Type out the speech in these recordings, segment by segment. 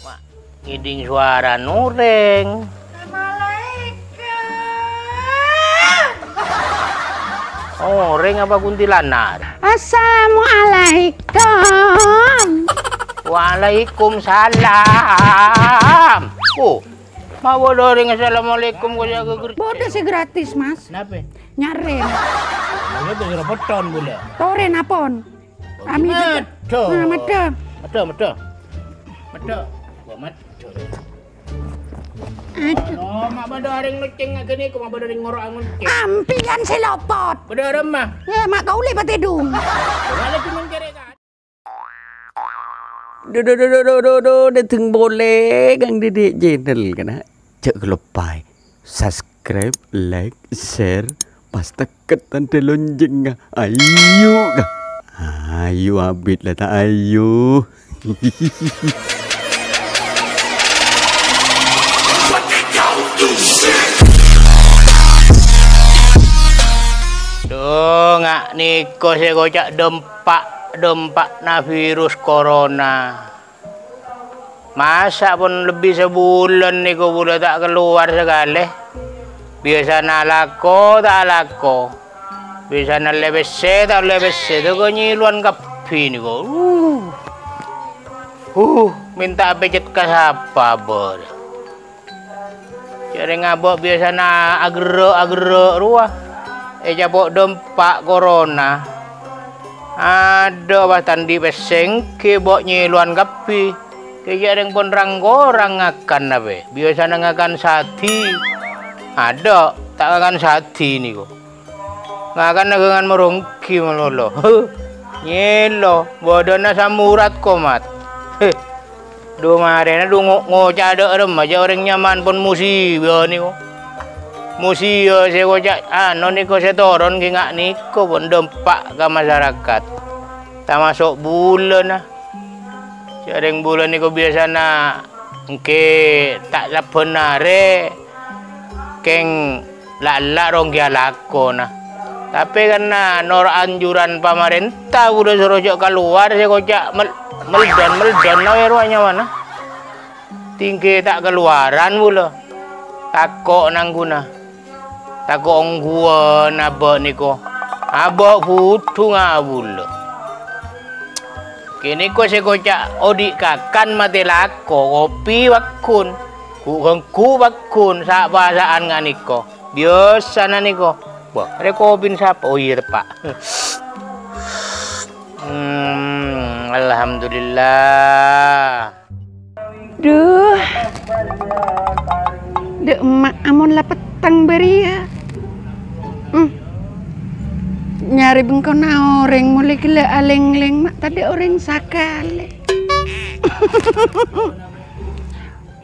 Mak, ngiding suara nureng. Oh, ring apa kuntilanak? Assalamualaikum. Waalaikumsalam. Oh, mau bodoh ring assalamualaikum kau jaga kerja. Bodoh sih gratis, Mas. Kenapa? Nyarem. Ini tuh sudah beton boleh. Tore napon. Kami juga. Mada. Gua mada. Aduh. Oh, mak bodoh ring ngeceng gini, kau mak bodoh ring ngorok angun. Ampian selopot. Bodoh remah. Ya, mak kau lebat hidung. Mana cuma kere kan? Đừng bồ lê gang đi đi channel ka na chợ lupa subscribe like share pasta ketan telonjeng ayo ka ayo abit lah tak ayo Duh, ngak niko saya kocak dempak na virus corona. Masa pun lebih sebulan nih kau boleh tak keluar sekali. Biasa nalako tak lako. Biasa nalebese tak lebese. Tu kau nyiluan kapi nih kau. Minta pejet ke siapa ber. Jadi ngabok biasa na agro ruah. Jabok dempak corona. Ada bahkan di peseng ke bok nyiluan kapi. Kejadian pun orang akan apa? Biasa ngakan sati. Ada tak akan sati ni kok. Ngakan dengan merungki melolo. Nyelo, bodona samurat komat. Dua marena dua ngocak ada remaja orang nyaman pun musibah ni kok. Musibah saya ngocak. Noni kok saya turun ke ngak ni kok pun dempak ke masyarakat. Tak masuk bulan lah. Jarang bulan ni kau biasa na, ke tak lapar keng lala rong kia lako na. Tapi karena nor anjuran pemerintah udah suruh jauh keluar, saya kocak meldan na ruangnya mana? Tinggi tak keluaran pula, takok nangguna, takok ongguan abah niko, abah putu ngabula. Kini ko si kocak odi kakan mati lako kopi wakun ku wakun sa bahasaan nga niko biasa na niko wah ada kopi siapa oh iya pak alhamdulillah Duh. Dek emak amun lah petang beri ya. Nyari bengkau na orang mulai gila aleng-leng mak tadi orang sakale.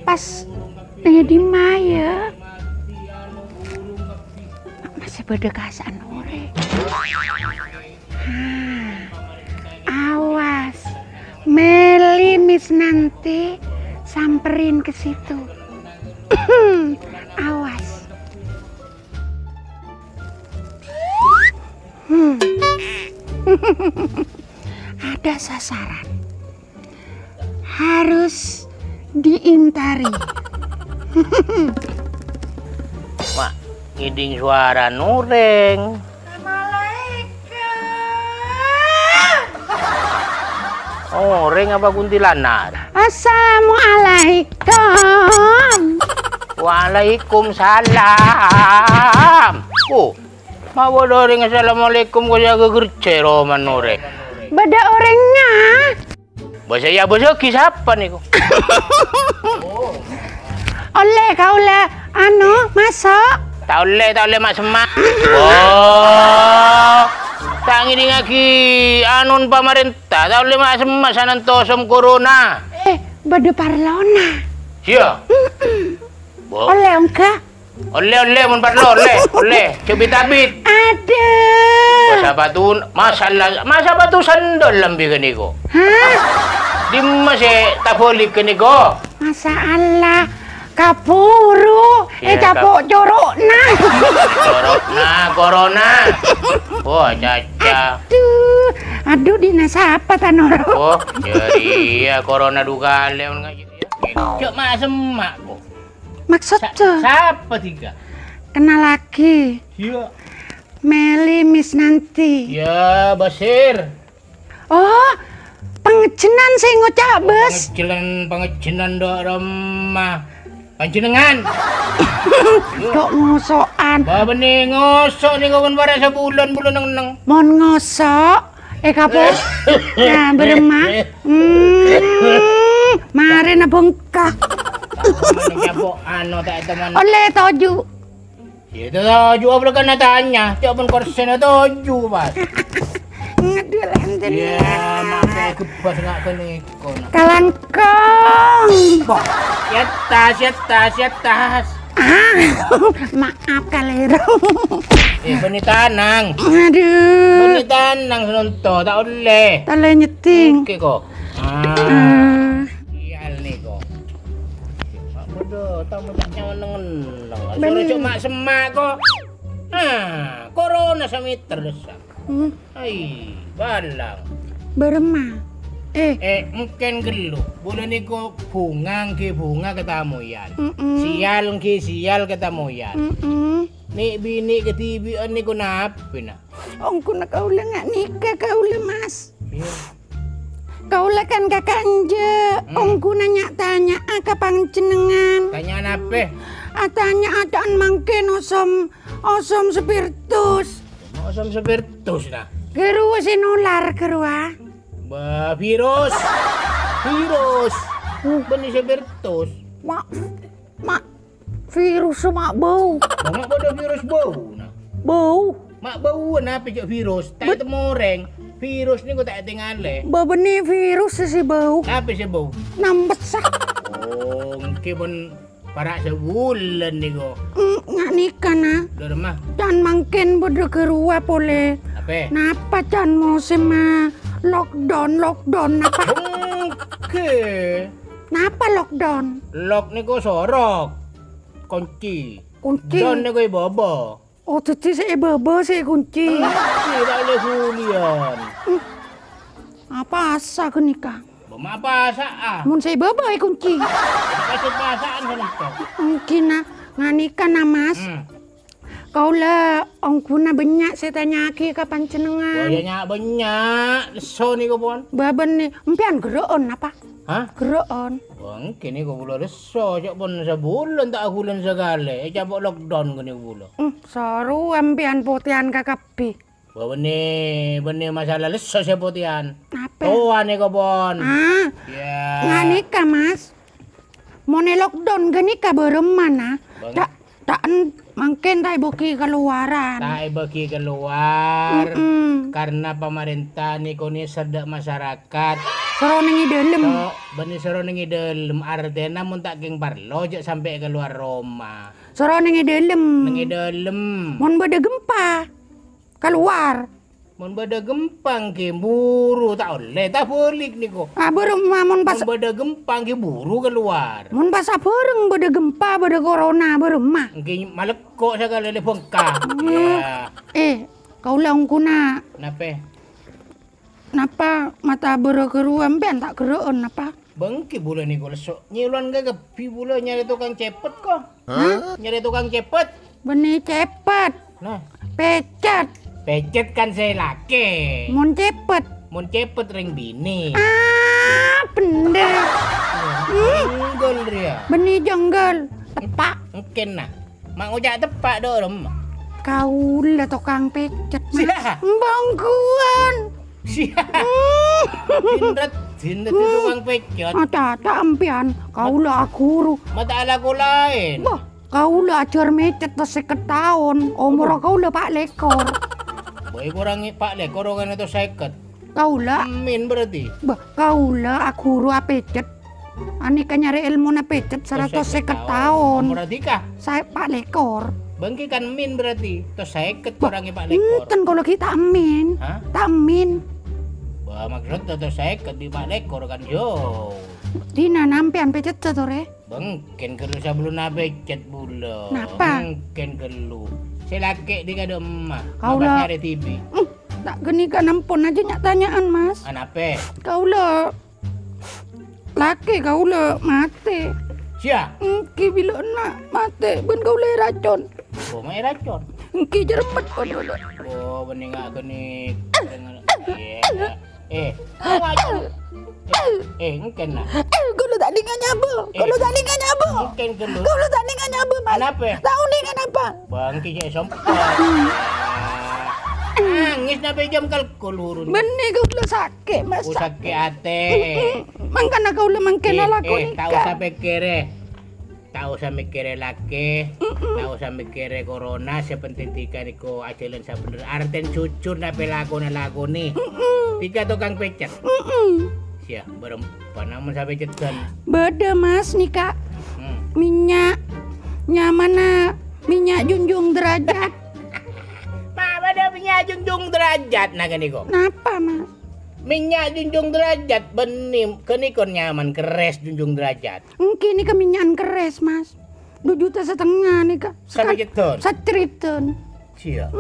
Pas di Maya masih berdekatan orang. Awas, Meli Miss nanti samperin ke situ. Awas. Ada sasaran harus diintari. Mak, ngiding suara nureng. Oh, ring apa kuntilanak? Assalamualaikum. Waalaikumsalam. Oh, mau bodoh ring assalamualaikum kau jaga kerja roman nureng. Beda orangnya. Bahasa ya bahasa siapa nih kok? Oleh kau le masuk. Tak oleh mak semak. Oh, tak ngini lagi anun pemerintah. Tak oleh mak semak sanan tosom corona. Beda parlona. Sia. Oleh enggak? Oleh mun parlo oleh. Cubit-abit. Ada. Masa batu sandal lambi ke niko. Hah? Di masih tak boleh ke niko. Masalah kapuru. Capok corok nah. Corok nah corona. Oh caca. Aduh dinas apa tanoro. Oh jadi ya corona dua kali ngaji. Cok mak semak kok. Maksud tuh, Siapa tiga? kenal lagi. Iya. Meli Miss nanti. Ya, Basir. Oh, pengejenan sih ngocak bes. Pengejenan dok remah. Panjenengan. Kok ngosokan. Bah bening ngosok nih kau kan para sebulan neng. Mon ngosok. Kapo. Nah, beremah. Mari na bengkak. Siapa ano tak teman. Oleh toju. Itu toju apa kan tanya. Cok pun korsen toju pas. Ngedil enten. Ya, makai kebas nggak keniko. Kalangkong. Yetas. Maaf kalero. Beni tanang. Aduh. Beni tanang senonto tak oleh. Tale nyeting. Oke kok. Iya nih kok. Mak bodoh, tamu tak nyawan neng. Suruh cok mak semak kok. Corona samiter desak. Ai, balang. Beremah. Mungkin gelu. Bulan ni ko bunga ketamuyan. Sial ketamuyan. Ni bini ketibian ni ko napin na. Ongko na kaula nga nikah kaula mas. Iya. Kaula kan kakak anje. Ongko nanya tanya kapang jenengan. Tanya apa? Tanya adaan mangken osom spiritus. Osam spiritus na. Gerua sinular gerua. Virus. Beni spiritus. Mak virus mak bau. Mak bodoh virus bau na. Bau. Mak bau na apa cok virus? Tak temoreng. Virus ni ko tak tinggal le. Babeni virus si bau. Apa sih bau? Nambesak. Oh, mungkin pun para sebulan ni ko. Nggak nikah na. Dah rumah. Dan mangken bodo gerua pole. Apa? Napa can musim lockdown apa? Oke. Napa lockdown? Lock ni ko sorok. Kunci. Kunci. Don ni ko ibobo. Oh, jadi saya bebe saya kunci. Tidak boleh hulian. Apa asa ke nikah? Bama apa saa? Mun saya bebe kunci. Kasih perasaan kan itu. Mungkin nganikah na mas. Kaula ongkuna banyak saya tanya aki kapan cenengan. Banyak. So ni ko pon. Baben nih, empian geroon apa? Hah? Geroon. Bang, kini ko pula reso. Cak pun sebulan tak bulan segala. Cabok lockdown ko ni pula. Saru empian putian kakapi. Benih masalah leso saya putian. Apa? Tua ni ko pon. Ya. Nganikah mas. Mau lockdown ganika beremana? Tak mungkin tak boki keluaran. Tak bagi keluar. Karena pemerintah ni ko ni sedak masyarakat. Soro nengi dalam. So, benih soro nengi dalam artinya mun tak geng parlo jak sampai keluar Roma. Soro nengi dalam. Nengi dalam. Mun beda gempa keluar. Mun beda gempang ke buru tak oleh tak boleh ni ko. Beremah mun pas. Mun beda gempang ke buru keluar. Mun pas bareng beda gempa beda corona beremah. Mungkin malekok sekali le bengkak. Ya. Kaulah ongkuna. Napa? Mata berkeruan ben tak keruan apa? Bengki bulan ni ko lesok. Nyiluan gagepi bulan nyari tukang cepet ko. Nyari tukang cepet. Benih cepet. Nah, Pecet. pecet kan saya laki. Mun cepet. Mun cepet ring bini. Bener. Jenggol dia. Benih jenggal. Tepak. Mungkin nah. Mak ujak tepak do rumah. Kaulah tukang pecet. Siapa? Bangkuan. Siapa? Hindrat tukang pecet. Tak empian. Kaulah guru. Mata ala ko lain. Bah, kaulah ajar mecet tas 50 tahun. Umur kaulah pak lekor. Boy kurang pak lekor kan itu 50. Kaulah. Amin berarti. Bah, kaulah guru pecet. Ani kan nyari ilmu na pecet 150 tahun. Berarti kah? Saya pak lekor. Bangki kan min berarti. Terus 50 kurangnya pak lekor. Enten kalau kita amin. Hah? Tak amin. Bah maksud terus 50 di pak lekor kan yo. Dina nampian pecet sore. Bangken kalau sebelum na pecet bulan. Napa? Bangken kalau. Saya laki di kada emak. Kaulah. Nyari TV. Tak geni kan ampun aja nyak tanyaan mas. Anape? Kaulah laki kau le mati. Sia. Engki bila nak mati ben kau le racun. Oh, mai racun. Engki jerepet pun dulu. Oh, bening gak kene. Ngajak. Engken lah. Kau lu tak dengar nyaba. Kau lu tak dengar nyaba. Engken ke lu? Kau lu tak dengar nyaba, Mas. Kenapa? Tahu ni kenapa? Bangki je sempat. Nangis na jam kalkul hurun. Bene kau lu sakit, Mas. Aku sakit hati. Mangkana kau lu mangkena lah kau Tak usah pikir. Tak usah mikir laki, tak usah mikir corona, sepenting tiga niko ajalan sabener. Arten cucur na pelaku na lagu nih. Tiga tukang pecet. Siap, berempat namun sampai cetan. Beda Mas nih Kak. Minyak nyamana minyak junjung derajat. Pak, ada minyak junjung derajat nah niko. Napa Mas? Minyak junjung derajat benim kenikon nyaman keres junjung derajat. Engki ini keminyakan keres Mas. 2,5 juta nih Kak. Sampai cetan. Satriton. Siap.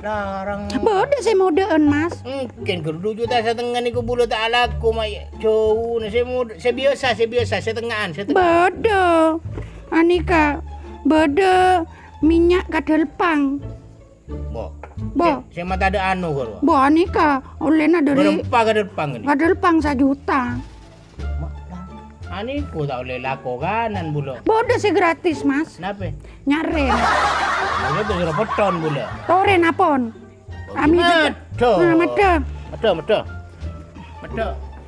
Larang. Beda saya modern Mas. Mungkin ke 2,5 juta niku bulu tak laku mai jauh. Saya biasa setengahan. Beda. Anika. Beda minyak kadelpang. Bo. Saya mata ada anu karo. Bo Anika. Olehna dari berempat ke depan ini. kadelpang 1 juta. Aniku tak oleh laku kanan bulu. Beda sih gratis Mas. Kenapa? Nyaren. Bulu tu suruh peton bulu. Toren apon. Ami Medo. Medo. Medo.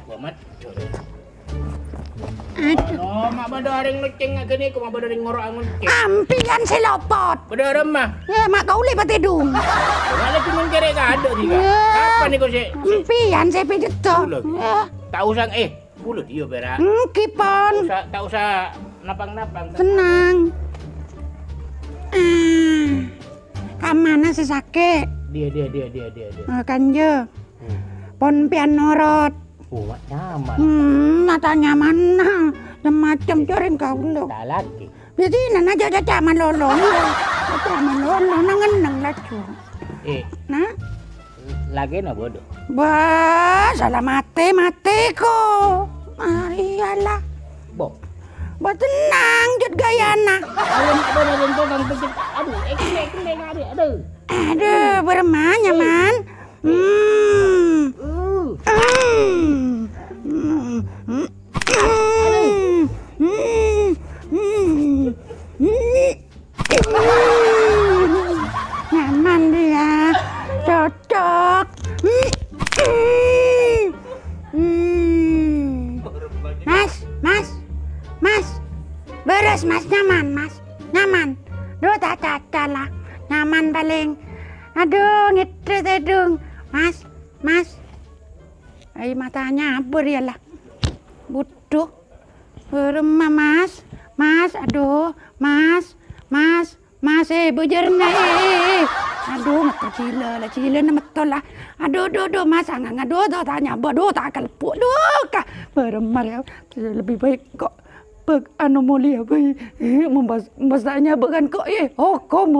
Gua medo. Oh, mak bada ring ngeceng ngak kene, mak bada ring ngorok ngeceng. Ampian selopot. Bada remah. Ya mak kau le patedung. Kalau cuma kere ka ada tiga. Apa ni kau se? Ampian saya pijet to. Tak usah bulu dia berak. Kipon. Tak usah napang-napang. Tenang. Kamana si sakit? Dia. Kanje. Pon pian norot. Oh, nyaman. Matanya mana? Macam coreng kau lo. Tak lagi. Jadi nana jaja malolo. Jaja malolo nangan lacu. Nah. Lagi na bodoh. Bah, salah mati ko. Iyalah. Bo. Tenang jut gayana. Aduh, beremah nyaman. Nyaman dia. Cocok. Mas. Beres Mas, nyaman. Duh tak caca lah. Nyaman paling. Aduh, ngitret edung. Mas. Ay matanya abur ya lah. Butuh. Beremah Mas, aduh. Mas, bejerna Aduh, mata cila na betul lah. Aduh, Mas, aduh, tanya, aduh, tak kalpuk, kah. Beremah ya, lebih baik kok. Anomali apa membasanya bukan kok hukum.